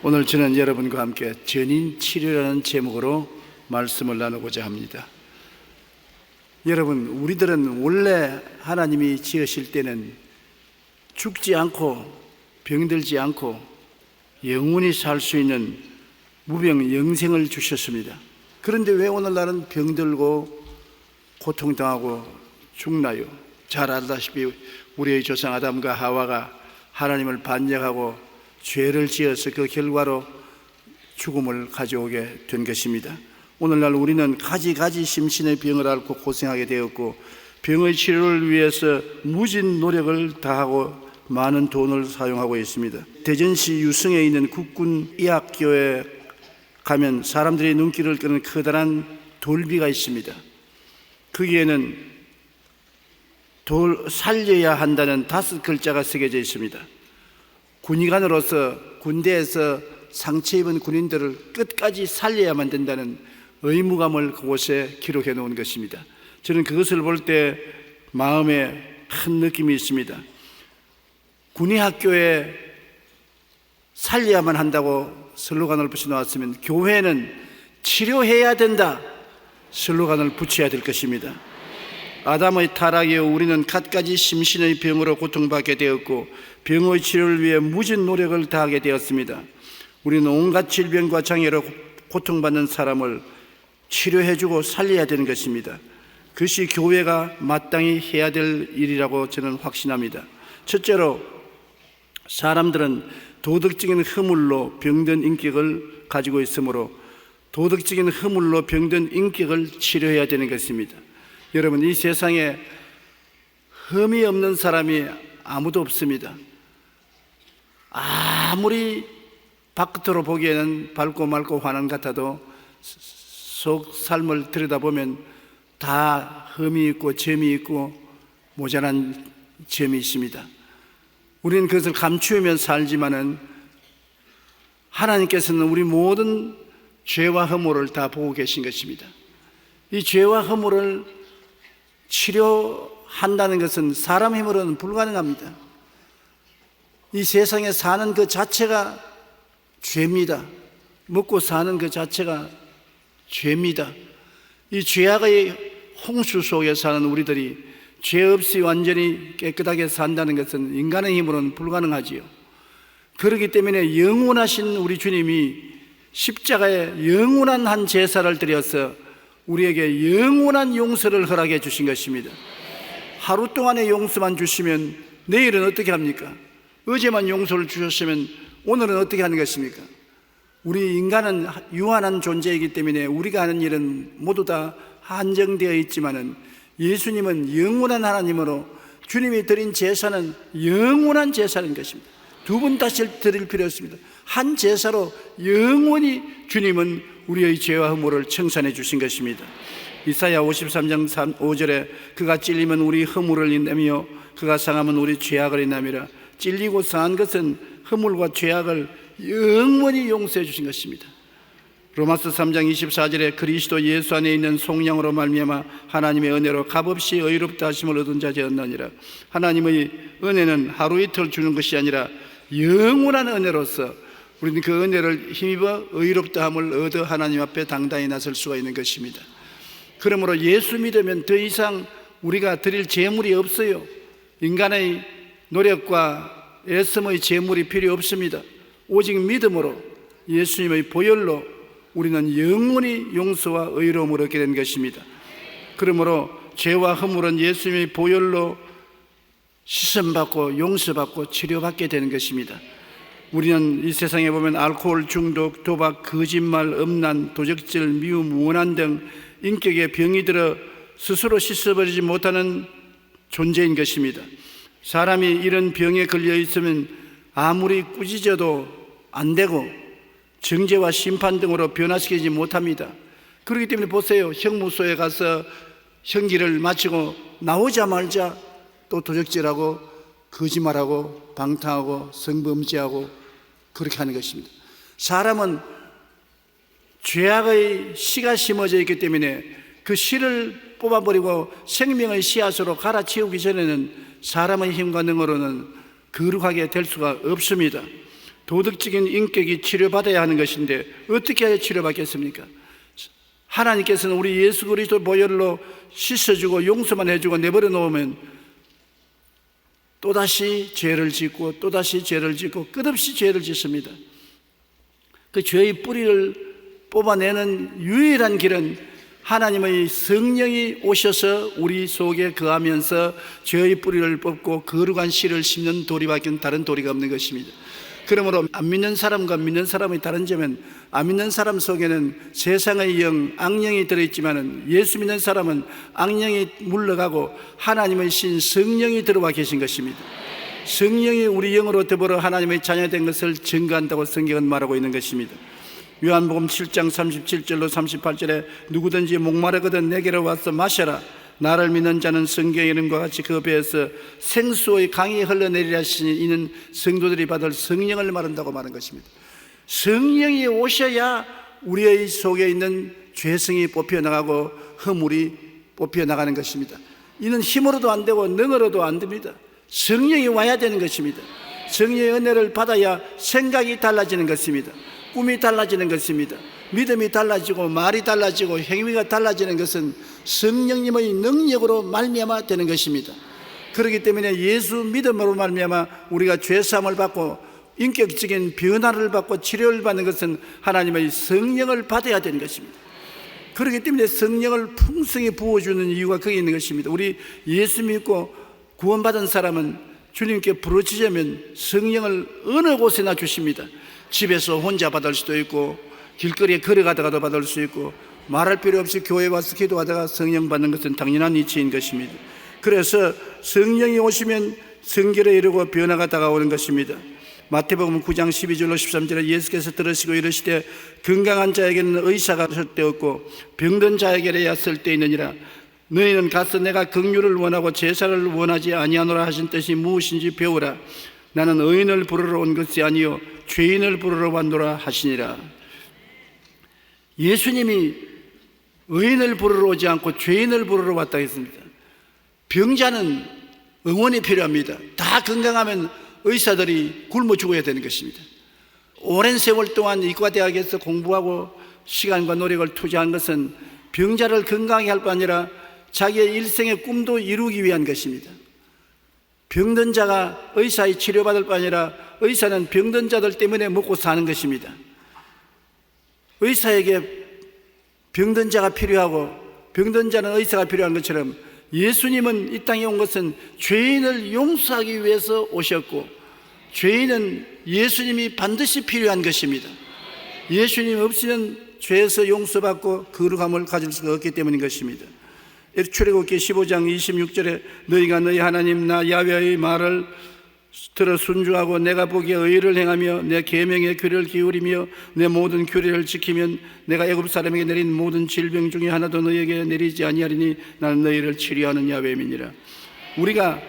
오늘 저는 여러분과 함께 전인치료라는 제목으로 말씀을 나누고자 합니다. 여러분, 우리들은 원래 하나님이 지으실 때는 죽지 않고 병들지 않고 영원히 살 수 있는 무병 영생을 주셨습니다. 그런데 왜 오늘날은 병들고 고통당하고 죽나요? 잘 알다시피 우리의 조상 아담과 하와가 하나님을 반역하고 죄를 지어서 그 결과로 죽음을 가져오게 된 것입니다. 오늘날 우리는 가지 심신의 병을 앓고 고생하게 되었고, 병의 치료를 위해서 무진 노력을 다하고 많은 돈을 사용하고 있습니다. 대전시 유성에 있는 국군의학교에 가면 사람들이 눈길을 끄는 커다란 돌비가 있습니다. 거기에는 살려야 한다는 5글자가 새겨져 있습니다. 군의관으로서 군대에서 상처 입은 군인들을 끝까지 살려야만 된다는 의무감을 그곳에 기록해 놓은 것입니다. 저는 그것을 볼 때 마음에 큰 느낌이 있습니다. 군의학교에 살려야만 한다고 슬로건을 붙여 놓았으면 교회는 치료해야 된다 슬로건을 붙여야 될 것입니다. 아담의 타락 이후 우리는 갖가지 심신의 병으로 고통받게 되었고, 병의 치료를 위해 무진 노력을 다하게 되었습니다. 우리는 온갖 질병과 장애로 고통받는 사람을 치료해주고 살려야 되는 것입니다. 그것이 교회가 마땅히 해야 될 일이라고 저는 확신합니다. 첫째로, 사람들은 도덕적인 허물로 병든 인격을 가지고 있으므로 도덕적인 허물로 병든 인격을 치료해야 되는 것입니다. 여러분, 이 세상에 흠이 없는 사람이 아무도 없습니다. 아무리 바깥으로 보기에는 밝고 맑고 환한 같아도 속 삶을 들여다보면 다 흠이 있고 점이 있고 모자란 점이 있습니다. 우리는 그것을 감추면 살지만은 하나님께서는 우리 모든 죄와 허물을 다 보고 계신 것입니다. 이 죄와 허물을 치료한다는 것은 사람 힘으로는 불가능합니다. 이 세상에 사는 그 자체가 죄입니다. 먹고 사는 그 자체가 죄입니다. 이 죄악의 홍수 속에 사는 우리들이 죄 없이 완전히 깨끗하게 산다는 것은 인간의 힘으로는 불가능하지요. 그렇기 때문에 영원하신 우리 주님이 십자가에 영원한 한 제사를 드려서 우리에게 영원한 용서를 허락해 주신 것입니다. 하루 동안의 용서만 주시면 내일은 어떻게 합니까? 어제만 용서를 주셨으면 오늘은 어떻게 하는 것입니까? 우리 인간은 유한한 존재이기 때문에 우리가 하는 일은 모두 다 한정되어 있지만은 예수님은 영원한 하나님으로 주님이 드린 제사는 영원한 제사인 것입니다. 두 번 다시 드릴 필요 없습니다. 한 제사로 영원히 주님은 우리의 죄와 허물을 청산해 주신 것입니다. 이사야 53장 5절에 그가 찔리면 우리 허물을 인내며 그가 상하면 우리 죄악을 인함이라. 찔리고 상한 것은 허물과 죄악을 영원히 용서해 주신 것입니다. 로마서 3장 24절에 그리스도 예수 안에 있는 속량으로 말미암아 하나님의 은혜로 값없이 의롭다 하심을 얻은 자 되었느니라. 하나님의 은혜는 하루 이틀 주는 것이 아니라 영원한 은혜로서 우리는 그 은혜를 힘입어 의롭다함을 얻어 하나님 앞에 당당히 나설 수가 있는 것입니다. 그러므로 예수 믿으면 더 이상 우리가 드릴 재물이 없어요. 인간의 노력과 애씀의 재물이 필요 없습니다. 오직 믿음으로 예수님의 보혈로 우리는 영원히 용서와 의로움을 얻게 된 것입니다. 그러므로 죄와 허물은 예수님의 보혈로 씻음받고 용서받고 치료받게 되는 것입니다. 우리는 이 세상에 보면 알코올 중독, 도박, 거짓말, 음란, 도적질, 미움, 원한 등 인격에 병이 들어 스스로 씻어버리지 못하는 존재인 것입니다. 사람이 이런 병에 걸려 있으면 아무리 꾸짖어도 안 되고 정죄와 심판 등으로 변화시키지 못합니다. 그렇기 때문에 보세요. 형무소에 가서 형기를 마치고 나오자마자 또 도적질하고 거짓말하고 방탕하고 성범죄하고 그렇게 하는 것입니다. 사람은 죄악의 씨가 심어져 있기 때문에 그 씨를 뽑아버리고 생명의 씨앗으로 갈아치우기 전에는 사람의 힘과 능으로는 거룩하게 될 수가 없습니다. 도덕적인 인격이 치료받아야 하는 것인데 어떻게 해야 치료받겠습니까? 하나님께서는 우리 예수 그리스도 보혈로 씻어주고 용서만 해주고 내버려 놓으면 또다시 죄를 짓고 또다시 죄를 짓고 끝없이 죄를 짓습니다. 그 죄의 뿌리를 뽑아내는 유일한 길은 하나님의 성령이 오셔서 우리 속에 거하면서 죄의 뿌리를 뽑고 거룩한 씨를 심는 돌이밖에 다른 도리가 없는 것입니다. 그러므로 안 믿는 사람과 믿는 사람의 다른 점은 안 믿는 사람 속에는 세상의 영, 악령이 들어있지만 예수 믿는 사람은 악령이 물러가고 하나님의 신 성령이 들어와 계신 것입니다. 성령이 우리 영으로 더불어 하나님의 자녀된 것을 증거한다고 성경은 말하고 있는 것입니다. 요한복음 7장 37절로 38절에 누구든지 목마르거든 내게로 와서 마셔라. 나를 믿는 자는 성경의 이름과 같이 그 배에서 생수의 강이 흘러내리라 하시니 이는 성도들이 받을 성령을 말한다고 말한 것입니다. 성령이 오셔야 우리의 속에 있는 죄성이 뽑혀나가고 허물이 뽑혀나가는 것입니다. 이는 힘으로도 안 되고 능으로도 안 됩니다. 성령이 와야 되는 것입니다. 성령의 은혜를 받아야 생각이 달라지는 것입니다. 꿈이 달라지는 것입니다. 믿음이 달라지고 말이 달라지고 행위가 달라지는 것은 성령님의 능력으로 말미암아 되는 것입니다. 그렇기 때문에 예수 믿음으로 말미암아 우리가 죄사함을 받고 인격적인 변화를 받고 치료를 받는 것은 하나님의 성령을 받아야 되는 것입니다. 그렇기 때문에 성령을 풍성히 부어주는 이유가 거기 있는 것입니다. 우리 예수 믿고 구원받은 사람은 주님께 부르짖으면 성령을 어느 곳에나 주십니다. 집에서 혼자 받을 수도 있고 길거리에 걸어가다가도 받을 수 있고 말할 필요 없이 교회에 와서 기도하다가 성령 받는 것은 당연한 이치인 것입니다. 그래서 성령이 오시면 성결에 이르고 변화가 다가오는 것입니다. 마태복음 9장 12절로 13절에 예수께서 들으시고 이르시되 건강한 자에게는 의사가 쓸데없고 병든 자에게야 쓸데있느니라. 너희는 가서 내가 긍휼을 원하고 제사를 원하지 아니하노라 하신 뜻이 무엇인지 배우라. 나는 의인을 부르러 온 것이 아니요 죄인을 부르러 왔노라 하시니라. 예수님이 의인을 부르러 오지 않고 죄인을 부르러 왔다 했습니다. 병자는 응원이 필요합니다. 다 건강하면 의사들이 굶어 죽어야 되는 것입니다. 오랜 세월 동안 의과대학에서 공부하고 시간과 노력을 투자한 것은 병자를 건강하게 할 뿐 아니라 자기의 일생의 꿈도 이루기 위한 것입니다. 병든 자가 의사의 치료받을 뿐 아니라 의사는 병든 자들 때문에 먹고 사는 것입니다. 의사에게 병든 자가 필요하고 병든 자는 의사가 필요한 것처럼 예수님은 이 땅에 온 것은 죄인을 용서하기 위해서 오셨고 죄인은 예수님이 반드시 필요한 것입니다. 예수님 없이는 죄에서 용서받고 거룩함을 가질 수가 없기 때문인 것입니다. 출애굽기 15장 26절에 너희가 너희 하나님 나 야훼의 말을 들어 순종하고 내가 보기에 의를 행하며 내 계명에 귀를 기울이며 내 모든 규례를 지키면 내가 애굽 사람에게 내린 모든 질병 중에 하나도 너희에게 내리지 아니하리니 나는 너희를 치료하는 야훼임이니라. 우리가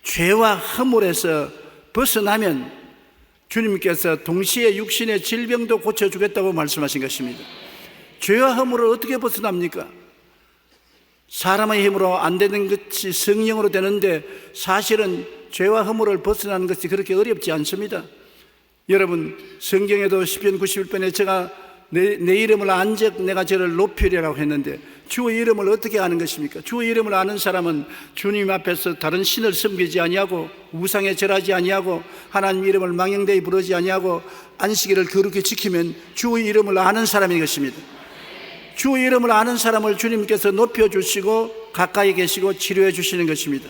죄와 허물에서 벗어나면 주님께서 동시에 육신의 질병도 고쳐주겠다고 말씀하신 것입니다. 죄와 허물을 어떻게 벗어납니까? 사람의 힘으로 안 되는 것이 성령으로 되는데 사실은 죄와 허물을 벗어나는 것이 그렇게 어렵지 않습니다. 여러분 성경에도 시편 91편에 제가 내 이름을 안적 내가 저를 높이리라고 했는데 주의 이름을 어떻게 아는 것입니까? 주의 이름을 아는 사람은 주님 앞에서 다른 신을 섬기지 아니하고 우상에 절하지 아니하고 하나님 이름을 망령되이 부르지 아니하고 안식일을 거룩히 지키면 주의 이름을 아는 사람인 것입니다. 주의 이름을 아는 사람을 주님께서 높여주시고 가까이 계시고 치료해 주시는 것입니다.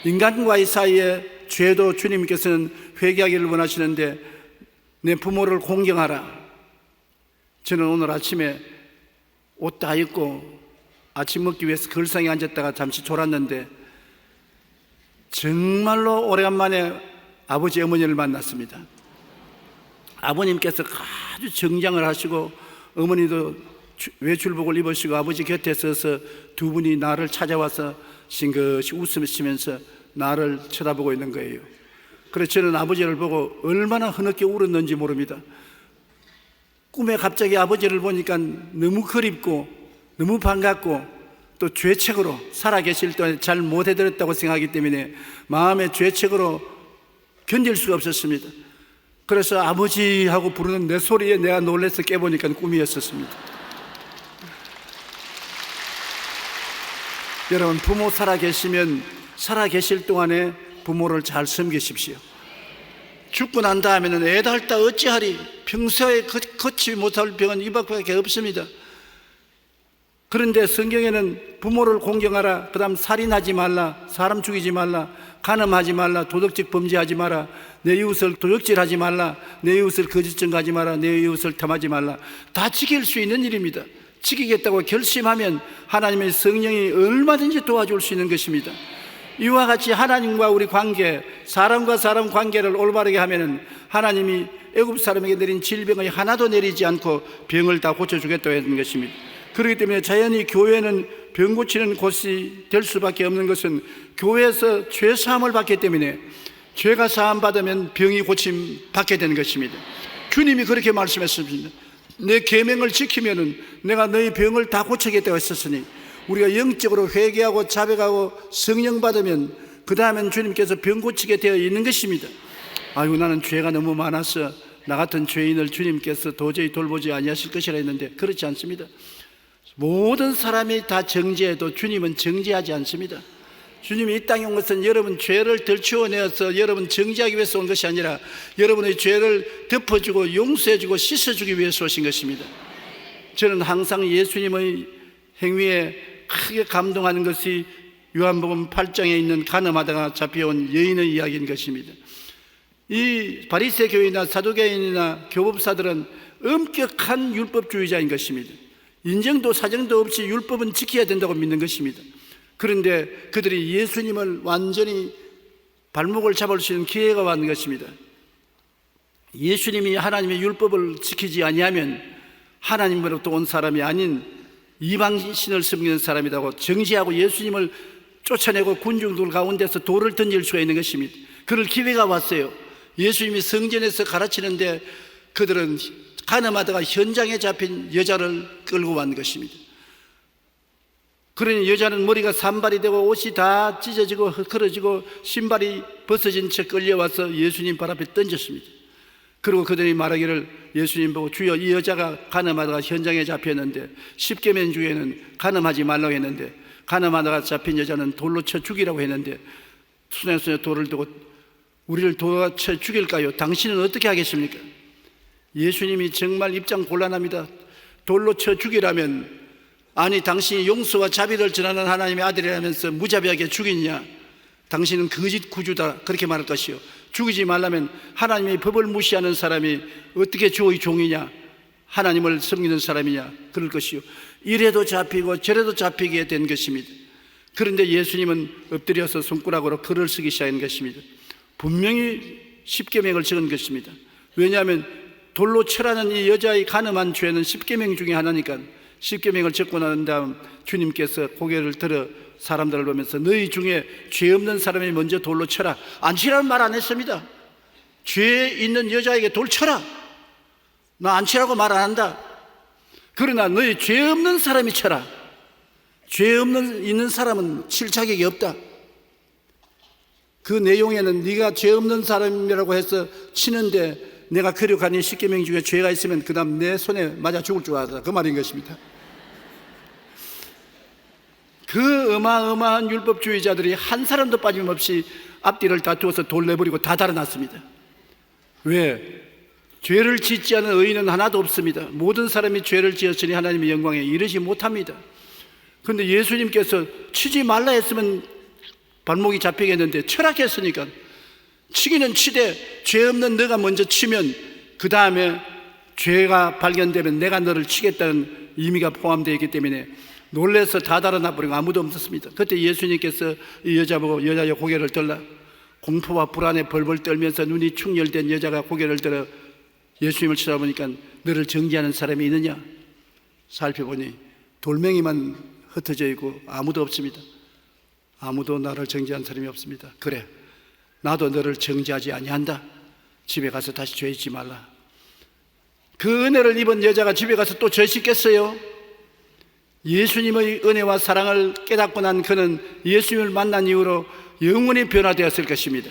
인간과의 사이에 죄도 주님께서는 회개하기를 원하시는데 내 부모를 공경하라. 저는 오늘 아침에 옷 다 입고 아침 먹기 위해서 걸상에 앉았다가 잠시 졸았는데 정말로 오래간만에 아버지 어머니를 만났습니다. 아버님께서 아주 정장을 하시고 어머니도 외출복을 입으시고 아버지 곁에 서서 두 분이 나를 찾아와서 싱긋이 웃으시면서 나를 쳐다보고 있는 거예요. 그래서 저는 아버지를 보고 얼마나 흐느껴 울었는지 모릅니다. 꿈에 갑자기 아버지를 보니까 너무 그립고 너무 반갑고 또 죄책으로 살아계실 때 잘 못해드렸다고 생각하기 때문에 마음의 죄책으로 견딜 수가 없었습니다. 그래서 아버지 하고 부르는 내 소리에 내가 놀라서 깨보니까 꿈이었었습니다. 여러분, 부모 살아계시면 살아계실 동안에 부모를 잘 섬기십시오. 죽고 난 다음에는 애달다 어찌하리. 평소에 걷지 못할 병은 이밖에 없습니다. 그런데 성경에는 부모를 공경하라, 그 다음 살인하지 말라, 사람 죽이지 말라, 간음하지 말라, 도덕적 범죄하지 마라, 내 이웃을 도적질하지 말라, 내 이웃을 거짓 증거하지 마라, 내 이웃을 탐하지 말라. 다 지킬 수 있는 일입니다. 지키겠다고 결심하면 하나님의 성령이 얼마든지 도와줄 수 있는 것입니다. 이와 같이 하나님과 우리 관계, 사람과 사람 관계를 올바르게 하면은 하나님이 애굽 사람에게 내린 질병을 하나도 내리지 않고 병을 다 고쳐주겠다고 했던 것입니다. 그렇기 때문에 자연히 교회는 병 고치는 곳이 될 수밖에 없는 것은 교회에서 죄 사함을 받기 때문에 죄가 사함 받으면 병이 고침 받게 되는 것입니다. 주님이 그렇게 말씀했습니다. 내 계명을 지키면은 내가 너희 병을 다 고치겠다고 했었으니 우리가 영적으로 회개하고 자백하고 성령 받으면 그 다음엔 주님께서 병 고치게 되어 있는 것입니다. 아이고, 나는 죄가 너무 많아서 나 같은 죄인을 주님께서 도저히 돌보지 아니하실 것이라 했는데 그렇지 않습니다. 모든 사람이 다 정죄해도 주님은 정죄하지 않습니다. 주님이 이 땅에 온 것은 여러분 죄를 덜치워내어서 여러분 정죄하기 위해서 온 것이 아니라 여러분의 죄를 덮어주고 용서해주고 씻어주기 위해서 오신 것입니다. 저는 항상 예수님의 행위에 크게 감동하는 것이 요한복음 8장에 있는 간음하다가 잡혀온 여인의 이야기인 것입니다. 이 바리새 교인이나 사두개인이나 교법사들은 엄격한 율법주의자인 것입니다. 인정도 사정도 없이 율법은 지켜야 된다고 믿는 것입니다. 그런데 그들이 예수님을 완전히 발목을 잡을 수 있는 기회가 왔는 것입니다. 예수님이 하나님의 율법을 지키지 아니하면 하나님으로부터 온 사람이 아닌 이방신을 섬기는 사람이라고 정죄하고 예수님을 쫓아내고 군중들 가운데서 돌을 던질 수가 있는 것입니다. 그럴 기회가 왔어요. 예수님이 성전에서 가르치는데 그들은 간음하다가 현장에 잡힌 여자를 끌고 왔는 것입니다. 그러니 여자는 머리가 산발이 되고 옷이 다 찢어지고 헐어지고 신발이 벗어진 채 끌려와서 예수님 발 앞에 던졌습니다. 그리고 그들이 말하기를 예수님 보고 주여, 이 여자가 간음하다가 현장에 잡혔는데 10계명 중에는 간음하지 말라고 했는데 간음하다가 잡힌 여자는 돌로 쳐 죽이라고 했는데 손에 돌을 두고 우리를 돌로 쳐 죽일까요? 당신은 어떻게 하겠습니까? 예수님이 정말 입장 곤란합니다. 돌로 쳐 죽이라면, 아니 당신이 용서와 자비를 전하는 하나님의 아들이라면서 무자비하게 죽이냐? 당신은 거짓 구주다, 그렇게 말할 것이요. 죽이지 말라면 하나님의 법을 무시하는 사람이 어떻게 주의 종이냐? 하나님을 섬기는 사람이냐? 그럴 것이요. 이래도 잡히고 저래도 잡히게 된 것입니다. 그런데 예수님은 엎드려서 손가락으로 글을 쓰기 시작한 것입니다. 분명히 10계명을 적은 것입니다. 왜냐하면 돌로 쳐라는 이 여자의 간음한 죄는 10계명 중에 하나니까 10계명을 적고 난 다음 주님께서 고개를 들어 사람들을 보면서 너희 중에 죄 없는 사람이 먼저 돌로 쳐라. 안 치라는 말 안 했습니다. 죄 있는 여자에게 돌 쳐라. 나 안 치라고 말 안 한다. 그러나 너희 죄 없는 사람이 쳐라. 죄 있는 사람은 칠 자격이 없다. 그 내용에는 네가 죄 없는 사람이라고 해서 치는데 내가 거룩하니 10계명 중에 죄가 있으면 그 다음 내 손에 맞아 죽을 줄 알았다, 그 말인 것입니다. 그 어마어마한 율법주의자들이 한 사람도 빠짐없이 앞뒤를 다투어서 돌 내버리고 다 달아났습니다. 왜? 죄를 짓지 않은 의인은 하나도 없습니다. 모든 사람이 죄를 지었으니 하나님의 영광에 이르지 못합니다. 그런데 예수님께서 치지 말라 했으면 발목이 잡히겠는데 철학했으니까 치기는 치되 죄 없는 너가 먼저 치면 그 다음에 죄가 발견되면 내가 너를 치겠다는 의미가 포함되어 있기 때문에 놀라서 다 달아나버리고 아무도 없었습니다. 그때 예수님께서 이 여자 보고 여자의 고개를 들라. 공포와 불안에 벌벌 떨면서 눈이 충혈된 여자가 고개를 들어 예수님을 쳐다보니까 너를 정죄하는 사람이 있느냐? 살펴보니 돌멩이만 흩어져 있고 아무도 없습니다. 아무도 나를 정죄한 사람이 없습니다. 그래, 나도 너를 정죄하지 아니한다. 집에 가서 다시 죄 짓지 말라. 그 은혜를 입은 여자가 집에 가서 또 죄 짓겠어요? 예수님의 은혜와 사랑을 깨닫고 난 그는 예수님을 만난 이후로 영원히 변화되었을 것입니다.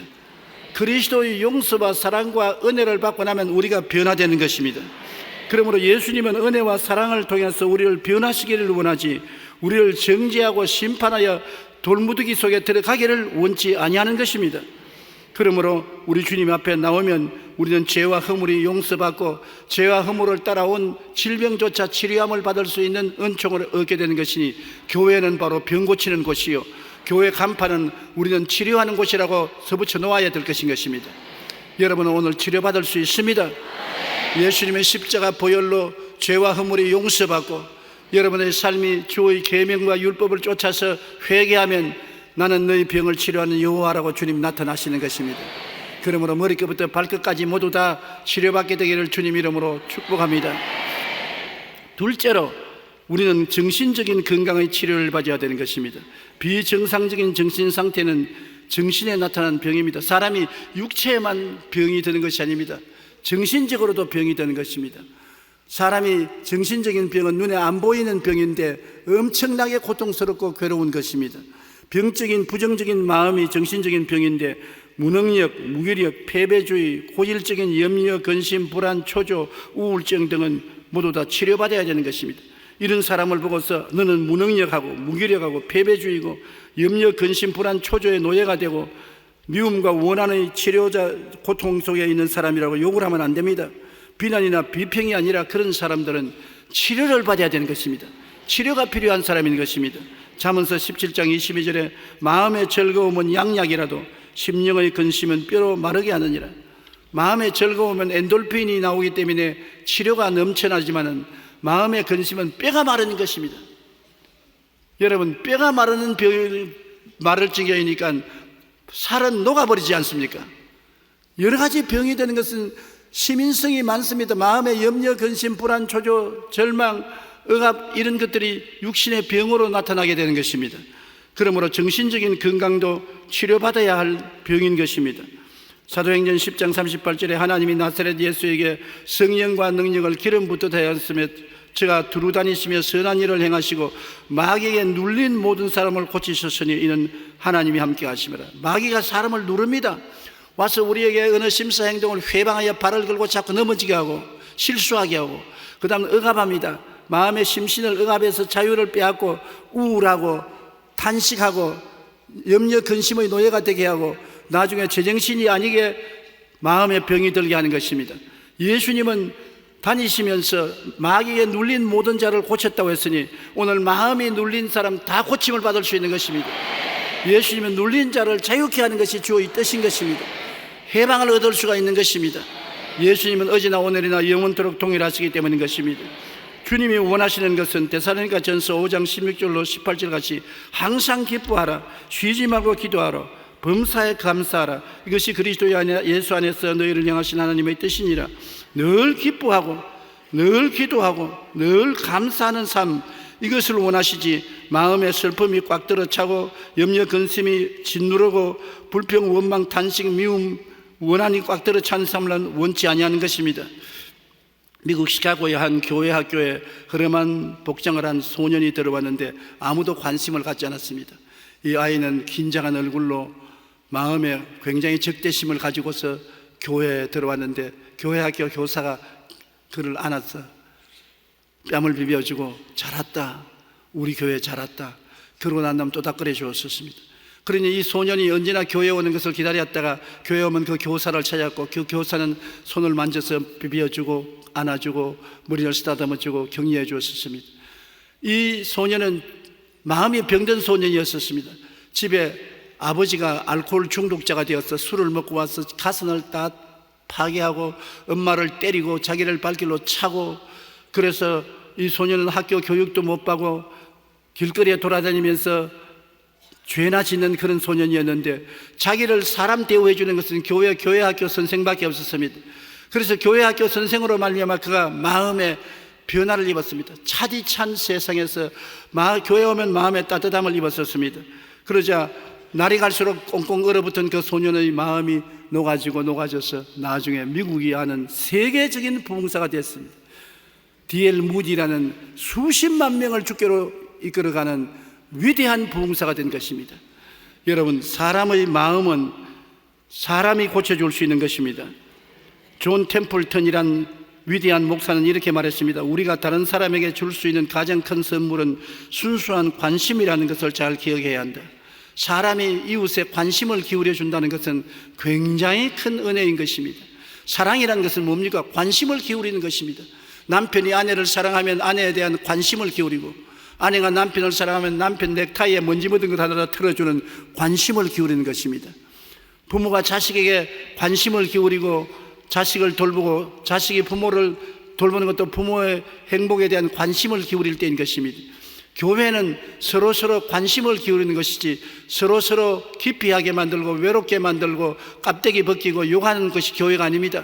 그리스도의 용서와 사랑과 은혜를 받고 나면 우리가 변화되는 것입니다. 그러므로 예수님은 은혜와 사랑을 통해서 우리를 변화시키기를 원하지, 우리를 정죄하고 심판하여 돌무더기 속에 들어가기를 원치 아니하는 것입니다. 그러므로 우리 주님 앞에 나오면 우리는 죄와 허물이 용서받고 죄와 허물을 따라온 질병조차 치료함을 받을 수 있는 은총을 얻게 되는 것이니, 교회는 바로 병 고치는 곳이요, 교회 간판은 우리는 치료하는 곳이라고 서붙여 놓아야 될 것인 것입니다. 여러분은 오늘 치료받을 수 있습니다. 예수님의 십자가 보혈로 죄와 허물이 용서받고 여러분의 삶이 주의 계명과 율법을 쫓아서 회개하면 나는 너희 병을 치료하는 여호와라고 주님 나타나시는 것입니다. 그러므로 머리끝부터 발끝까지 모두 다 치료받게 되기를 주님 이름으로 축복합니다. 둘째로, 우리는 정신적인 건강의 치료를 받아야 되는 것입니다. 비정상적인 정신 상태는 정신에 나타난 병입니다. 사람이 육체에만 병이 드는 것이 아닙니다. 정신적으로도 병이 되는 것입니다. 사람이 정신적인 병은 눈에 안 보이는 병인데 엄청나게 고통스럽고 괴로운 것입니다. 병적인 부정적인 마음이 정신적인 병인데 무능력, 무기력, 패배주의, 고질적인 염려, 근심, 불안, 초조, 우울증 등은 모두 다 치료받아야 되는 것입니다. 이런 사람을 보고서 너는 무능력하고 무기력하고 패배주의고 염려, 근심, 불안, 초조의 노예가 되고 미움과 원한의 치료자 고통 속에 있는 사람이라고 욕을 하면 안 됩니다. 비난이나 비평이 아니라 그런 사람들은 치료를 받아야 되는 것입니다. 치료가 필요한 사람인 것입니다. 잠언서 17장 22절에 마음의 즐거움은 양약이라도 심령의 근심은 뼈로 마르게 하느니라. 마음의 즐거움은 엔돌핀이 나오기 때문에 치료가 넘쳐나지만은 마음의 근심은 뼈가 마르는 것입니다. 여러분, 뼈가 마르는 병이 마를 지경이니까 살은 녹아버리지 않습니까? 여러 가지 병이 되는 것은 시민성이 많습니다. 마음의 염려, 근심, 불안, 초조, 절망, 억압, 이런 것들이 육신의 병으로 나타나게 되는 것입니다. 그러므로 정신적인 건강도 치료받아야 할 병인 것입니다. 사도행전 10장 38절에 하나님이 나사렛 예수에게 성령과 능력을 기름 붓듯 하였으며 저가 두루 다니시며 선한 일을 행하시고 마귀에게 눌린 모든 사람을 고치셨으니 이는 하나님이 함께 하심이라. 마귀가 사람을 누릅니다. 와서 우리에게 어느 심사 행동을 회방하여 발을 걸고 자꾸 넘어지게 하고 실수하게 하고, 그 다음 억압합니다. 마음의 심신을 억압해서 자유를 빼앗고 우울하고 탄식하고 염려 근심의 노예가 되게 하고 나중에 제정신이 아니게 마음의 병이 들게 하는 것입니다. 예수님은 다니시면서 마귀에 눌린 모든 자를 고쳤다고 했으니 오늘 마음이 눌린 사람 다 고침을 받을 수 있는 것입니다. 예수님은 눌린 자를 자유케 하는 것이 주의 뜻인 것입니다. 해방을 얻을 수가 있는 것입니다. 예수님은 어제나 오늘이나 영원토록 동일하시기 때문인 것입니다. 주님이 원하시는 것은 데살로니가 전서 5장 16절로 18절 같이 항상 기뻐하라, 쉬지 말고 기도하라, 범사에 감사하라, 이것이 그리스도 예수 안에서 너희를 향하신 하나님의 뜻이니라. 늘 기뻐하고 늘 기도하고 늘 감사하는 삶, 이것을 원하시지 마음의 슬픔이 꽉 들어차고 염려 근심이 짓누르고 불평 원망 탄식 미움 원한이 꽉 들어찬 삶을 원치 아니하는 것입니다. 미국 시카고의 한 교회 학교에 허름한 복장을 한 소년이 들어왔는데 아무도 관심을 갖지 않았습니다. 이 아이는 긴장한 얼굴로 마음에 굉장히 적대심을 가지고서 교회에 들어왔는데 교회 학교 교사가 그를 안아서 뺨을 비벼주고 잘 왔다, 우리 교회 잘 왔다, 그러고 난 다음 또닥거려 주었습니다. 그러니 이 소년이 언제나 교회에 오는 것을 기다렸다가 교회에 오면 그 교사를 찾았고 그 교사는 손을 만져서 비벼주고 안아주고 머리를 쓰다듬어주고 격려해 주었습니다. 이 소년은 마음이 병든 소년이었습니다. 집에 아버지가 알코올 중독자가 되어서 술을 먹고 와서 가슴을 다 파괴하고 엄마를 때리고 자기를 발길로 차고, 그래서 이 소년은 학교 교육도 못 받고 길거리에 돌아다니면서 죄나 짓는 그런 소년이었는데 자기를 사람 대우해 주는 것은 교회 학교 선생밖에 없었습니다. 그래서 교회 학교 선생으로 말미암아 그가 마음에 변화를 입었습니다. 차디찬 세상에서 교회 오면 마음에 따뜻함을 입었었습니다. 그러자 날이 갈수록 꽁꽁 얼어붙은 그 소년의 마음이 녹아져서 나중에 미국이 아는 세계적인 부흥사가 됐습니다. D.L. 무디라는 수십만 명을 주께로 이끌어가는 위대한 부흥사가 된 것입니다. 여러분, 사람의 마음은 사람이 고쳐줄 수 있는 것입니다. 존 템플턴이란 위대한 목사는 이렇게 말했습니다. 우리가 다른 사람에게 줄 수 있는 가장 큰 선물은 순수한 관심이라는 것을 잘 기억해야 한다. 사람이 이웃에 관심을 기울여 준다는 것은 굉장히 큰 은혜인 것입니다. 사랑이라는 것은 뭡니까? 관심을 기울이는 것입니다. 남편이 아내를 사랑하면 아내에 대한 관심을 기울이고, 아내가 남편을 사랑하면 남편 넥타이에 먼지 묻은 것 하나 틀어주는 관심을 기울이는 것입니다. 부모가 자식에게 관심을 기울이고 자식을 돌보고, 자식이 부모를 돌보는 것도 부모의 행복에 대한 관심을 기울일 때인 것입니다. 교회는 서로서로 관심을 기울이는 것이지 서로서로 기피하게 만들고 외롭게 만들고 깝대기 벗기고 욕하는 것이 교회가 아닙니다.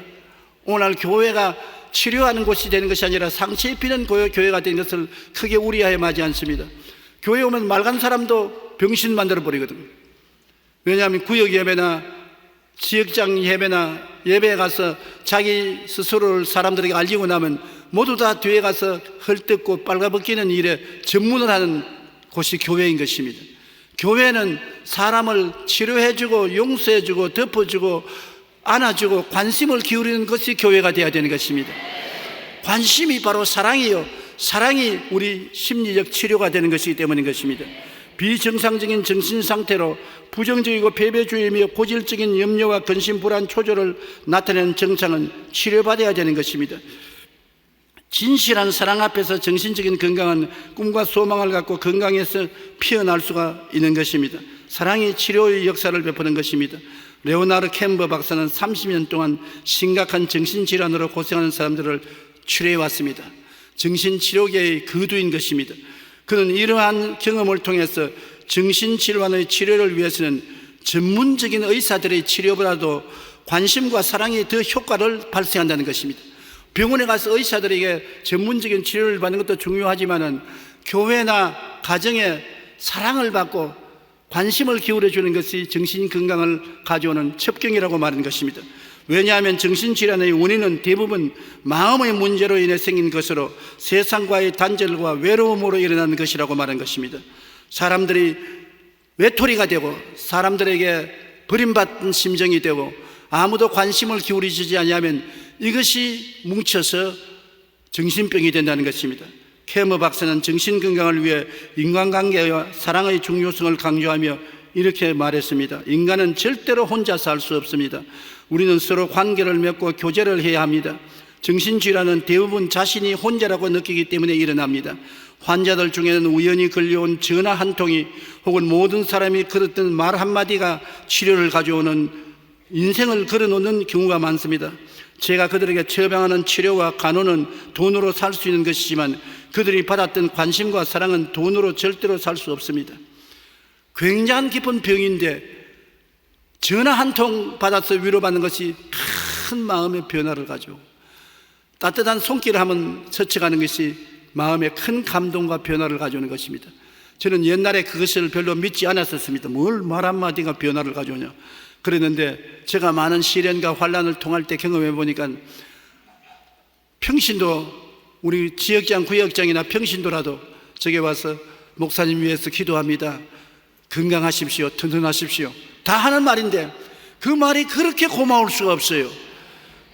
오늘 교회가 치료하는 곳이 되는 것이 아니라 상처 입히는 교회가 되는 것을 크게 우려해 마지 않습니다. 교회 오면 맑은 사람도 병신 만들어 버리거든요. 왜냐하면 구역 예배나 지역장 예배나 예배에 가서 자기 스스로를 사람들에게 알리고 나면 모두 다 뒤에 가서 헐뜯고 빨가벗기는 일에 전문을 하는 곳이 교회인 것입니다. 교회는 사람을 치료해주고 용서해주고 덮어주고 안아주고 관심을 기울이는 것이 교회가 되어야 되는 것입니다. 관심이 바로 사랑이요, 사랑이 우리 심리적 치료가 되는 것이기 때문인 것입니다. 비정상적인 정신상태로 부정적이고 패배주의이며 고질적인 염려와 근심, 불안, 초조를 나타내는 증상은 치료받아야 되는 것입니다. 진실한 사랑 앞에서 정신적인 건강은 꿈과 소망을 갖고 건강해서 피어날 수가 있는 것입니다. 사랑이 치료의 역사를 베푸는 것입니다. 레오나르 캠버 박사는 30년 동안 심각한 정신질환으로 고생하는 사람들을 치료해 왔습니다. 정신치료계의 거두인 것입니다. 그는 이러한 경험을 통해서 정신질환의 치료를 위해서는 전문적인 의사들의 치료보다도 관심과 사랑이 더 효과를 발생한다는 것입니다. 병원에 가서 의사들에게 전문적인 치료를 받는 것도 중요하지만은 교회나 가정에 사랑을 받고 관심을 기울여 주는 것이 정신건강을 가져오는 첩경이라고 말하는 것입니다. 왜냐하면 정신질환의 원인은 대부분 마음의 문제로 인해 생긴 것으로 세상과의 단절과 외로움으로 일어나는 것이라고 말한 것입니다. 사람들이 외톨이가 되고 사람들에게 버림받은 심정이 되고 아무도 관심을 기울이지 않으면 이것이 뭉쳐서 정신병이 된다는 것입니다. 케머 박사는 정신건강을 위해 인간관계와 사랑의 중요성을 강조하며 이렇게 말했습니다. 인간은 절대로 혼자 살 수 없습니다. 우리는 서로 관계를 맺고 교제를 해야 합니다. 정신질환은 대부분 자신이 혼자라고 느끼기 때문에 일어납니다. 환자들 중에는 우연히 걸려온 전화 한 통이 혹은 모든 사람이 걸었던 말 한마디가 치료를 가져오는, 인생을 걸어놓는 경우가 많습니다. 제가 그들에게 처방하는 치료와 간호는 돈으로 살 수 있는 것이지만 그들이 받았던 관심과 사랑은 돈으로 절대로 살 수 없습니다. 굉장한 깊은 병인데 전화 한 통 받아서 위로받는 것이 큰 마음의 변화를 가져오고, 따뜻한 손길을 한번 스쳐가는 것이 마음의 큰 감동과 변화를 가져오는 것입니다. 저는 옛날에 그것을 별로 믿지 않았었습니다. 뭘 말 한마디가 변화를 가져오냐 그랬는데, 제가 많은 시련과 환난을 통할 때 경험해 보니까 평신도, 우리 지역장, 구역장이나 평신도라도 저게 와서 목사님 위해서 기도합니다, 건강하십시오, 튼튼하십시오, 다 하는 말인데 그 말이 그렇게 고마울 수가 없어요.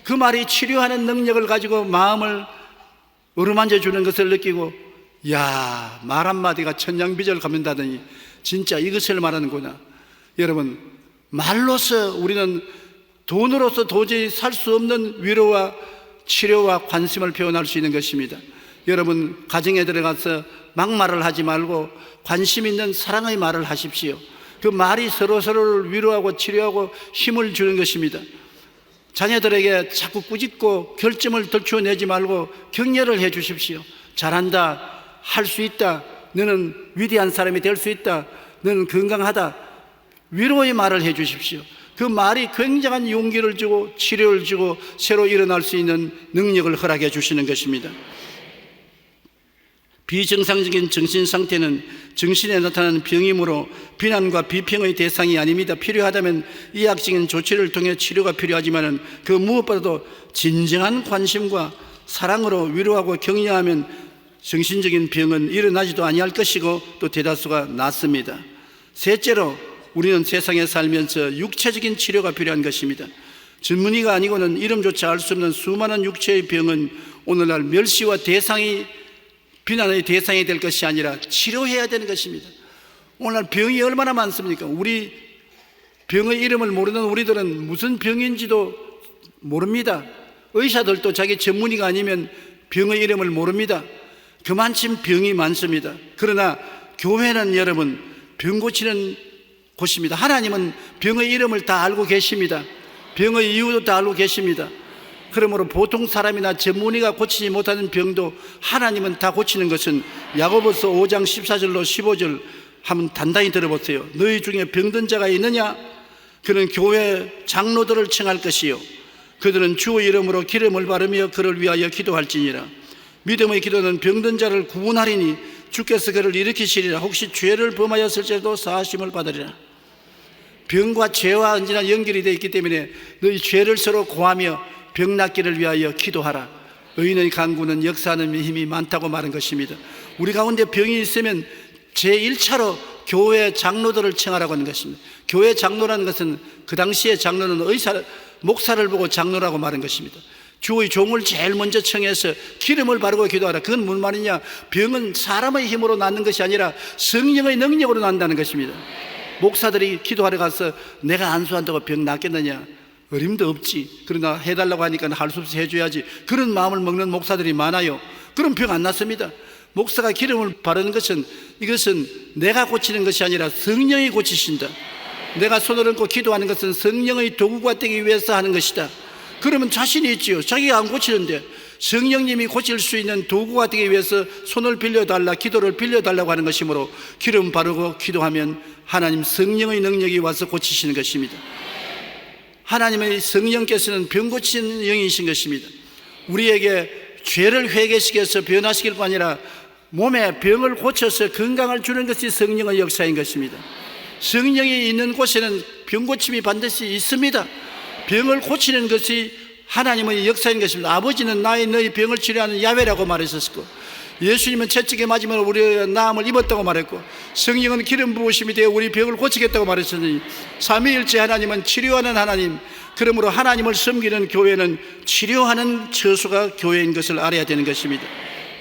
그 말이 치료하는 능력을 가지고 마음을 어루만져 주는 것을 느끼고, 야, 말 한마디가 천냥비절 갚는다더니 진짜 이것을 말하는구나. 여러분, 말로서 우리는 돈으로서 도저히 살 수 없는 위로와 치료와 관심을 표현할 수 있는 것입니다. 여러분, 가정에 들어가서 막말을 하지 말고 관심 있는 사랑의 말을 하십시오. 그 말이 서로서로를 위로하고 치료하고 힘을 주는 것입니다. 자녀들에게 자꾸 꾸짖고 결점을 덜추어내지 말고 격려를 해 주십시오. 잘한다, 할 수 있다, 너는 위대한 사람이 될 수 있다, 너는 건강하다, 위로의 말을 해 주십시오. 그 말이 굉장한 용기를 주고 치료를 주고 새로 일어날 수 있는 능력을 허락해 주시는 것입니다. 비정상적인 정신상태는 정신에 나타나는 병이므로 비난과 비평의 대상이 아닙니다. 필요하다면 의학적인 조치를 통해 치료가 필요하지만 그 무엇보다도 진정한 관심과 사랑으로 위로하고 격려하면 정신적인 병은 일어나지도 아니할 것이고 또 대다수가 낫습니다. 셋째로, 우리는 세상에 살면서 육체적인 치료가 필요한 것입니다. 전문의가 아니고는 이름조차 알 수 없는 수많은 육체의 병은 오늘날 멸시와 비난의 대상이 될 것이 아니라 치료해야 되는 것입니다. 오늘날 병이 얼마나 많습니까? 우리 병의 이름을 모르는 우리들은 무슨 병인지도 모릅니다. 의사들도 자기 전문의가 아니면 병의 이름을 모릅니다. 그만큼 병이 많습니다. 그러나 교회는 여러분 병 고치는 곳입니다. 하나님은 병의 이름을 다 알고 계십니다. 병의 이유도 다 알고 계십니다. 그러므로 보통 사람이나 전문의가 고치지 못하는 병도 하나님은 다 고치는 것은 야고보서 5장 14절로 15절 한번 단단히 들어보세요. 너희 중에 병든 자가 있느냐? 그는 교회 장로들을 청할 것이요 그들은 주의 이름으로 기름을 바르며 그를 위하여 기도할지니라. 믿음의 기도는 병든 자를 구원하리니 주께서 그를 일으키시리라. 혹시 죄를 범하였을지라도 사하심을 받으리라. 병과 죄와 언제나 연결이 되어 있기 때문에 너희 죄를 서로 고하며 병 낫기를 위하여 기도하라. 의인의 간구는 역사하는 힘이 많다고 말한 것입니다. 우리 가운데 병이 있으면 제1차로 교회 장로들을 청하라고 하는 것입니다. 교회 장로라는 것은 그 당시에 장로는 목사를 보고 장로라고 말한 것입니다. 주의 종을 제일 먼저 청해서 기름을 바르고 기도하라. 그건 무슨 말이냐? 병은 사람의 힘으로 낫는 것이 아니라 성령의 능력으로 난다는 것입니다. 목사들이 기도하러 가서 내가 안수한다고 병 낫겠느냐? 어림도 없지. 그러나 해달라고 하니까 할 수 없이 해줘야지. 그런 마음을 먹는 목사들이 많아요. 그럼 병 안 낫습니다. 목사가 기름을 바르는 것은 이것은 내가 고치는 것이 아니라 성령이 고치신다. 내가 손을 얹고 기도하는 것은 성령의 도구가 되기 위해서 하는 것이다. 그러면 자신이 있지요. 자기가 안 고치는데 성령님이 고칠 수 있는 도구가 되기 위해서 손을 빌려달라, 기도를 빌려달라고 하는 것이므로 기름 바르고 기도하면 하나님 성령의 능력이 와서 고치시는 것입니다. 하나님의 성령께서는 병 고치는 영이신 것입니다. 우리에게 죄를 회개시켜서 변화시킬 뿐 아니라 몸에 병을 고쳐서 건강을 주는 것이 성령의 역사인 것입니다. 성령이 있는 곳에는 병 고침이 반드시 있습니다. 병을 고치는 것이 하나님의 역사인 것입니다. 아버지는 너희 병을 치료하는 야훼라고 말했었고, 예수님은 채찍에 맞으면 우리의 나음을 입었다고 말했고, 성령은 기름 부으심이 되어 우리 병을 고치겠다고 말했으니 삼위일체 하나님은 치료하는 하나님. 그러므로 하나님을 섬기는 교회는 치료하는 처소가 교회인 것을 알아야 되는 것입니다.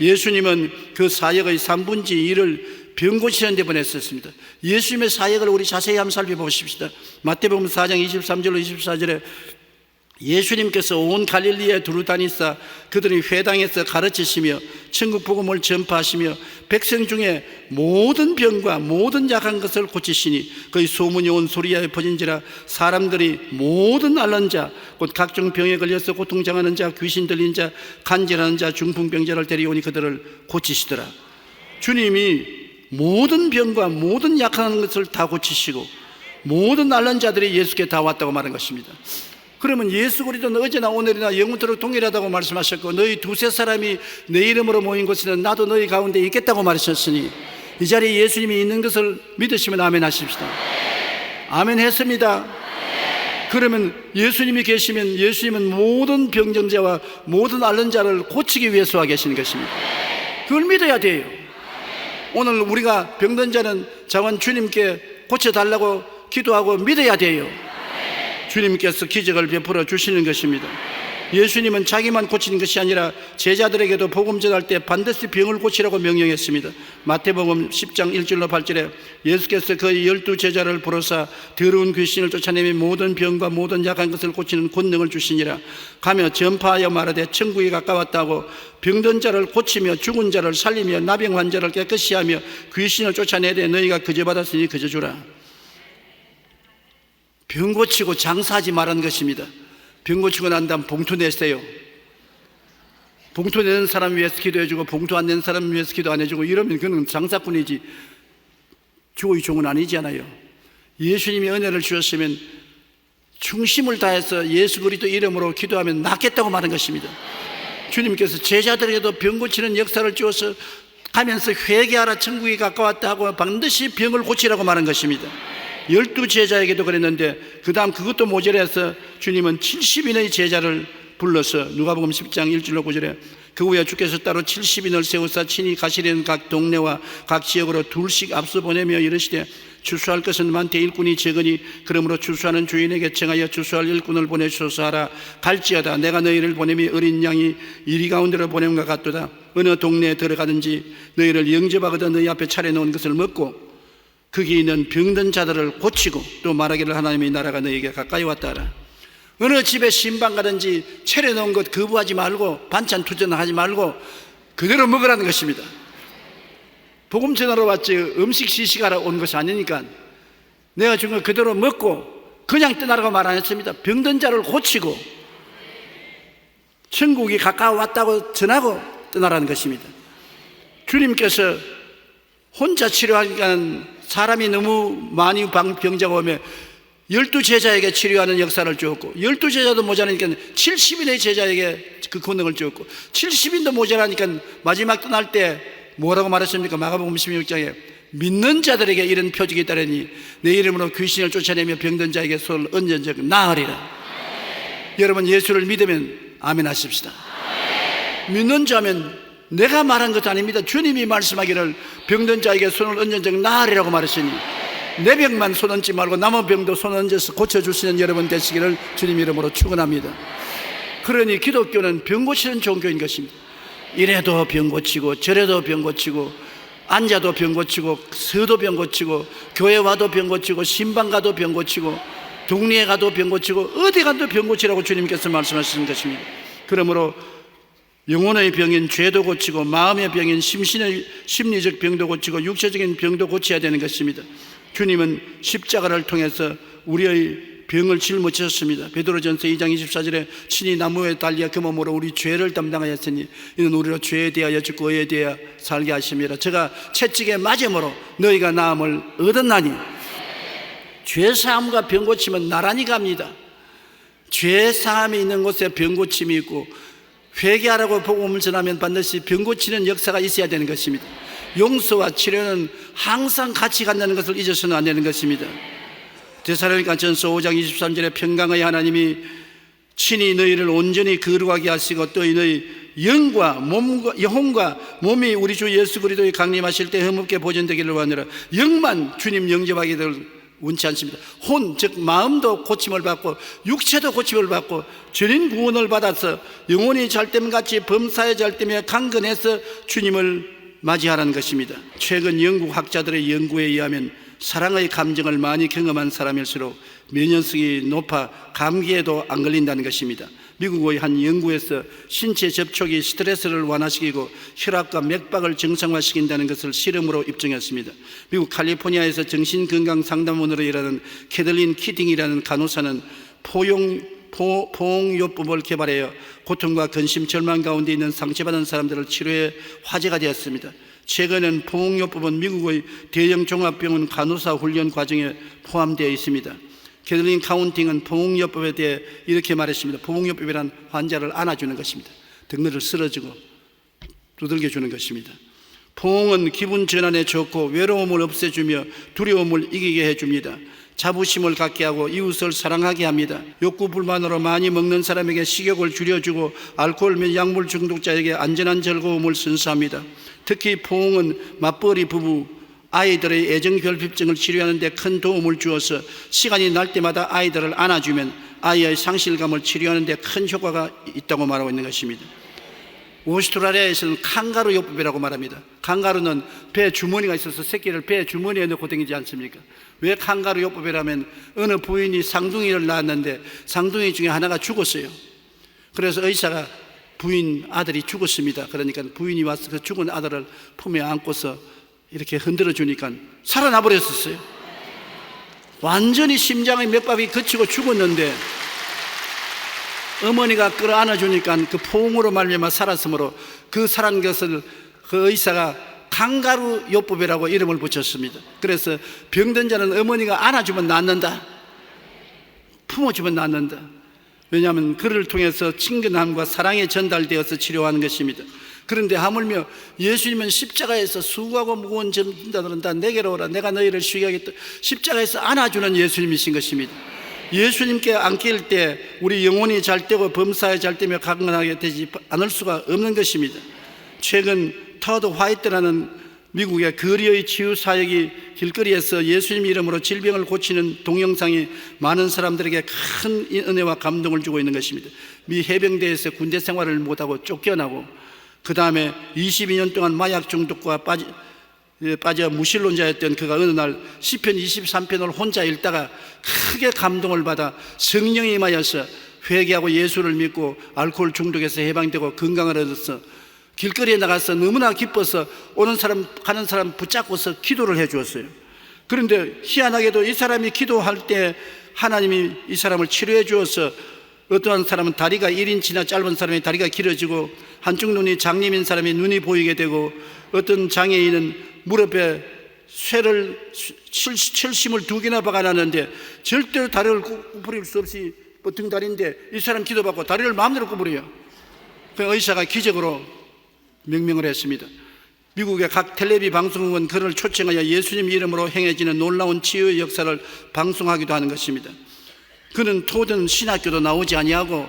예수님은 그 사역의 3분의 1을 병 고치는 데 보냈었습니다. 예수님의 사역을 우리 자세히 한번 살펴보십시다. 마태복음 4장 23절로 24절에 예수님께서 온 갈릴리에 두루 다니사 그들이 회당에서 가르치시며 천국 복음을 전파하시며 백성 중에 모든 병과 모든 약한 것을 고치시니 그의 소문이 온 소리에 퍼진지라. 사람들이 모든 앓는 자 곧 각종 병에 걸려서 고통당하는 자, 귀신 들린 자, 간질하는 자, 중풍병자를 데려오니 그들을 고치시더라. 주님이 모든 병과 모든 약한 것을 다 고치시고 모든 앓는 자들이 예수께 다 왔다고 말한 것입니다. 그러면 예수 그리스도는 어제나 오늘이나 영원토록 동일하다고 말씀하셨고, 너희 두세 사람이 내 이름으로 모인 곳에는 나도 너희 가운데 있겠다고 말하셨으니 이 자리에 예수님이 있는 것을 믿으시면 아멘 하십시다. 아멘 했습니다. 그러면 예수님이 계시면 예수님은 모든 병정자와 모든 앓는 자를 고치기 위해서 와 계시는 것입니다. 그걸 믿어야 돼요. 오늘 우리가 병든 자는 자원 주님께 고쳐달라고 기도하고 믿어야 돼요. 주님께서 기적을 베풀어 주시는 것입니다. 예수님은 자기만 고치는 것이 아니라 제자들에게도 복음 전할 때 반드시 병을 고치라고 명령했습니다. 마태복음 10장 1절로 8절에 예수께서 그의 12제자를 부르사 더러운 귀신을 쫓아내며 모든 병과 모든 약한 것을 고치는 권능을 주시니라. 가며 전파하여 말하되 천국이 가까웠다고 병든 자를 고치며 죽은 자를 살리며 나병 환자를 깨끗이 하며 귀신을 쫓아내되 너희가 그저 받았으니 그저 주라. 병 고치고 장사하지 말라는 것입니다. 병 고치고 난 다음 봉투 내세요. 봉투 내는 사람 위해서 기도해주고 봉투 안 내는 사람 위해서 기도 안 해주고 이러면 그는 장사꾼이지 주의 종은 아니잖아요. 예수님이 은혜를 주셨으면 충심을 다해서 예수 그리스도 이름으로 기도하면 낫겠다고 말한 것입니다. 주님께서 제자들에게도 병 고치는 역사를 주어서 가면서 회개하라 천국이 가까웠다 하고 반드시 병을 고치라고 말한 것입니다. 12 제자에게도 그랬는데 그 다음 그것도 모자라서 주님은 70인의 제자를 불러서 누가복음 10장 1절로 9절에 그 후에 주께서 따로 70인을 세우사 친히 가시려는 각 동네와 각 지역으로 둘씩 앞서 보내며 이르시되 주수할 것은 많되 일꾼이 적으니 그러므로 주수하는 주인에게 청하여 주수할 일꾼을 보내주소서 하라. 갈지어다 내가 너희를 보내며 어린 양이 이리 가운데로 보냄과 같도다. 어느 동네에 들어가든지 너희를 영접하거든 너희 앞에 차려놓은 것을 먹고 거기 있는 병든 자들을 고치고 또 말하기를 하나님의 나라가 너희에게 가까이 왔다 하라. 어느 집에 신방 가든지 차려놓은 것 거부하지 말고 반찬 투전하지 말고 그대로 먹으라는 것입니다. 복음 전하러 왔지 음식 시식하러 온 것이 아니니까 내가 준 거 그대로 먹고 그냥 떠나라고 말 안 했습니다. 병든 자를 고치고 천국이 가까워 왔다고 전하고 떠나라는 것입니다. 주님께서 혼자 치료하니까 사람이 너무 많이 병자가 오면 12제자에게 치료하는 역사를 주었고 12제자도 모자라니까 70인의 제자에게 그 권능을 주었고 70인도 모자라니까 마지막 떠날 때 뭐라고 말했습니까? 마가복음 16장에 믿는 자들에게 이런 표적이 있다더니 내 이름으로 귀신을 쫓아내며 병든 자에게 손을 얹은 적 나으리라. 여러분 예수를 믿으면 아멘 하십시다. 믿는 자면 내가 말한 것도 아닙니다. 주님이 말씀하기를 병든 자에게 손을 얹은 적 나으리라고 말했으니 내 병만 손 얹지 말고 남은 병도 손 얹어서 고쳐주시는 여러분 되시기를 주님 이름으로 축원합니다. 그러니 기독교는 병 고치는 종교인 것입니다. 이래도 병 고치고 저래도 병 고치고 앉아도 병 고치고 서도 병 고치고 교회 와도 병 고치고 신방 가도 병 고치고 동네에 가도 병 고치고 어디 가도 병 고치라고 주님께서 말씀하시는 것입니다. 그러므로 영혼의 병인 죄도 고치고 마음의 병인 심리적 병도 고치고 육체적인 병도 고쳐야 되는 것입니다. 주님은 십자가를 통해서 우리의 병을 짊어지셨습니다. 베드로전서 2장 24절에 친히 나무에 달려 그 몸으로 우리 죄를 담당하였으니 이는 우리로 죄에 대하여 죽고 의에 대하여 살게 하심이라. 제가 채찍에 맞음으로 너희가 나음을 얻었나니. 죄사함과 병고침은 나란히 갑니다. 죄사함이 있는 곳에 병고침이 있고 회개하라고 복음을 전하면 반드시 병고치는 역사가 있어야 되는 것입니다. 용서와 치료는 항상 같이 간다는 것을 잊어서는 안 되는 것입니다. 데살로니가전서 5장 23절에 평강의 하나님이 친히 너희를 온전히 거룩하게 하시고 또 너희 영혼과 몸이 우리 주 예수 그리스도의 강림하실 때 흠없게 보존되기를 원하노라. 영만 주님 영접하기를 원치 않습니다. 혼, 즉 마음도 고침을 받고 육체도 고침을 받고 전인 구원을 받아서 영혼이 잘됨같이 범사에 잘됨에 강건해서 주님을 맞이하라는 것입니다. 최근 영국 학자들의 연구에 의하면 사랑의 감정을 많이 경험한 사람일수록 면역성이 높아 감기에도 안 걸린다는 것입니다. 미국의 한 연구에서 신체 접촉이 스트레스를 완화시키고 혈압과 맥박을 정상화시킨다는 것을 실험으로 입증했습니다. 미국 캘리포니아에서 정신건강상담원으로 일하는 캐들린 키딩이라는 간호사는 포옹요법을 개발하여 고통과 근심, 절망 가운데 있는 상처받은 사람들을 치료해 화제가 되었습니다. 최근엔 포옹요법은 미국의 대형 종합병원 간호사 훈련 과정에 포함되어 있습니다. 캐들린 카운팅은 포옹요법에 대해 이렇게 말했습니다. 포옹요법이란 환자를 안아주는 것입니다. 덩어리를 쓸어주고 두들겨주는 것입니다. 포옹은 기분 전환에 좋고 외로움을 없애주며 두려움을 이기게 해줍니다. 자부심을 갖게 하고 이웃을 사랑하게 합니다. 욕구 불만으로 많이 먹는 사람에게 식욕을 줄여주고 알코올 및 약물 중독자에게 안전한 즐거움을 선사합니다. 특히 포옹은 맞벌이 부부, 아이들의 애정결핍증을 치료하는 데 큰 도움을 주어서 시간이 날 때마다 아이들을 안아주면 아이의 상실감을 치료하는 데 큰 효과가 있다고 말하고 있는 것입니다. 오스트라리아에서는 칸가루 요법이라고 말합니다. 칸가루는 배 주머니가 있어서 새끼를 배 주머니에 넣고 다니지 않습니까? 왜 칸가루 요법이라면 어느 부인이 쌍둥이를 낳았는데 쌍둥이 중에 하나가 죽었어요. 그래서 의사가 부인 아들이 죽었습니다. 그러니까 부인이 와서 그 죽은 아들을 품에 안고서 이렇게 흔들어 주니까 살아나 버렸었어요. 완전히 심장의 맥박이 거치고 죽었는데 어머니가 끌어안아 주니까 그 포옹으로 말미암아 살았으므로 그 살은 것을 그 의사가 칸가루 요법이라고 이름을 붙였습니다. 그래서 병든 자는 어머니가 안아주면 낫는다, 품어주면 낫는다. 왜냐하면 그를 통해서 친근함과 사랑이 전달되어서 치료하는 것입니다. 그런데 하물며 예수님은 십자가에서 수고하고 무거운 짐자들은 다 내게로 오라 내가 너희를 쉬게 하겠다. 십자가에서 안아주는 예수님이신 것입니다. 예수님께 안 끼일 때 우리 영혼이 잘 되고 범사에 잘 되며 강건하게 되지 않을 수가 없는 것입니다. 최근 터드 화이트라는 미국의 거리의 치유 사역이 길거리에서 예수님 이름으로 질병을 고치는 동영상이 많은 사람들에게 큰 은혜와 감동을 주고 있는 것입니다. 미 해병대에서 군대 생활을 못하고 쫓겨나고 그 다음에 22년 동안 마약 중독과 빠져 무신론자였던 그가 어느 날 시편 23편을 혼자 읽다가 크게 감동을 받아 성령이 임하여서 회개하고 예수를 믿고 알코올 중독에서 해방되고 건강을 얻어서 길거리에 나가서 너무나 기뻐서 오는 사람 가는 사람 붙잡고서 기도를 해 주었어요. 그런데 희한하게도 이 사람이 기도할 때 하나님이 이 사람을 치료해 주어서 어떠한 사람은 다리가 1인치나 짧은 사람이 다리가 길어지고 한쪽 눈이 장님인 사람이 눈이 보이게 되고 어떤 장애인은 무릎에 철심을 2개나 박아놨는데 절대로 다리를 구부릴 수 없이 등다리인데 이 사람 기도받고 다리를 마음대로 구부려요. 그 의사가 기적으로 명명을 했습니다. 미국의 각 텔레비 방송국은 그를 초청하여 예수님 이름으로 행해지는 놀라운 치유의 역사를 방송하기도 하는 것입니다. 그는 토든 신학교도 나오지 아니하고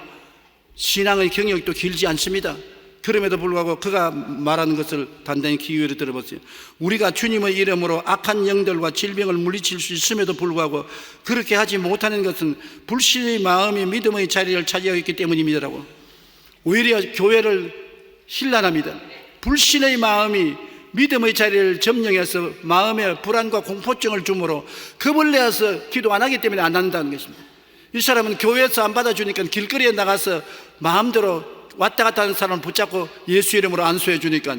신앙의 경력도 길지 않습니다. 그럼에도 불구하고 그가 말하는 것을 단단히 귀 기울여 들어보세요. 우리가 주님의 이름으로 악한 영들과 질병을 물리칠 수 있음에도 불구하고 그렇게 하지 못하는 것은 불신의 마음이 믿음의 자리를 차지하고 있기 때문입니다라고. 오히려 교회를 신란합니다. 불신의 마음이 믿음의 자리를 점령해서 마음에 불안과 공포증을 주므로 겁을 내어서 기도 안 하기 때문에 안 한다는 것입니다. 이 사람은 교회에서 안 받아주니까 길거리에 나가서 마음대로 왔다 갔다 하는 사람을 붙잡고 예수 이름으로 안수해 주니까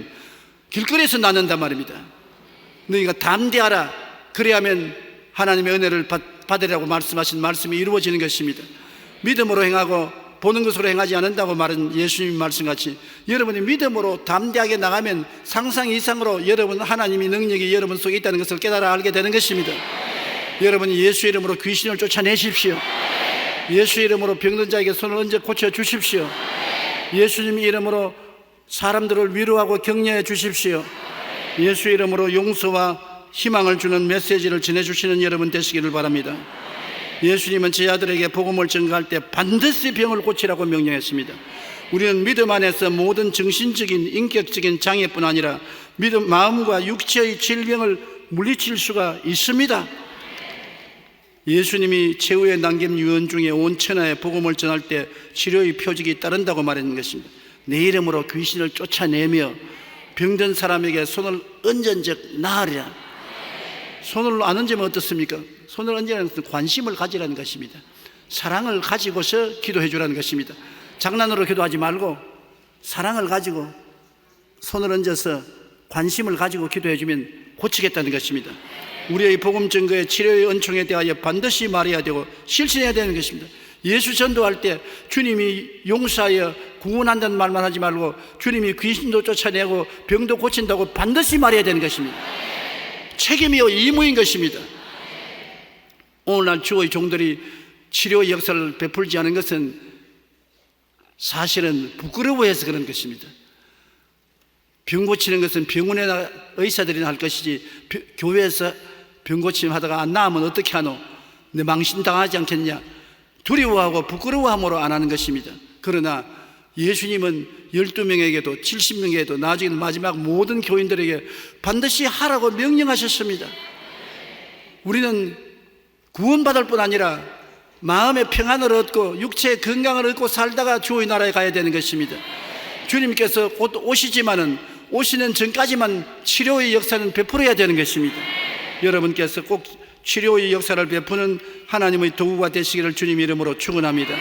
길거리에서 낳는단 말입니다. 너희가 담대하라. 그래야만 하나님의 은혜를 받으라고 말씀하신 말씀이 이루어지는 것입니다. 믿음으로 행하고 보는 것으로 행하지 않는다고 말한 예수님 말씀같이 여러분이 믿음으로 담대하게 나가면 상상 이상으로 여러분 하나님의 능력이 여러분 속에 있다는 것을 깨달아 알게 되는 것입니다. 여러분이 예수 이름으로 귀신을 쫓아내십시오. 예수 이름으로 병든 자에게 손을 얹어 고쳐 주십시오. 예수님 이름으로 사람들을 위로하고 격려해 주십시오. 예수 이름으로 용서와 희망을 주는 메시지를 전해주시는 여러분 되시기를 바랍니다. 예수님은 제 아들에게 복음을 전가할 때 반드시 병을 고치라고 명령했습니다. 우리는 믿음 안에서 모든 정신적인 인격적인 장애뿐 아니라 믿음 마음과 육체의 질병을 물리칠 수가 있습니다. 예수님이 최후에 남긴 유언 중에 온 천하에 복음을 전할 때 치료의 표적이 따른다고 말하는 것입니다. 내 이름으로 귀신을 쫓아내며 병든 사람에게 손을 얹은 적 나으리라. 손을 안 얹으면 어떻습니까? 손을 얹으라는 것은 관심을 가지라는 것입니다. 사랑을 가지고서 기도해 주라는 것입니다. 장난으로 기도하지 말고 사랑을 가지고 손을 얹어서 관심을 가지고 기도해 주면 고치겠다는 것입니다. 우리의 복음 증거의 치료의 은총에 대하여 반드시 말해야 되고 실천해야 되는 것입니다. 예수 전도할 때 주님이 용서하여 구원한다는 말만 하지 말고 주님이 귀신도 쫓아내고 병도 고친다고 반드시 말해야 되는 것입니다. 책임이요 의무인 것입니다. 오늘날 주의 종들이 치료의 역사를 베풀지 않은 것은 사실은 부끄러워해서 그런 것입니다. 병 고치는 것은 병원이나 의사들이나 할 것이지 교회에서 병 고치면 하다가 안 나으면 어떻게 하노? 내 망신당하지 않겠냐? 두려워하고 부끄러워함으로 안 하는 것입니다. 그러나 예수님은 12명에게도 70명에게도 나중에는 마지막 모든 교인들에게 반드시 하라고 명령하셨습니다. 우리는 구원받을 뿐 아니라 마음의 평안을 얻고 육체의 건강을 얻고 살다가 주의 나라에 가야 되는 것입니다. 주님께서 곧 오시지만은 오시는 전까지만 치료의 역사는 베풀어야 되는 것입니다. 여러분께서 꼭 치료의 역사를 베푸는 하나님의 도구가 되시기를 주님 이름으로 축원합니다.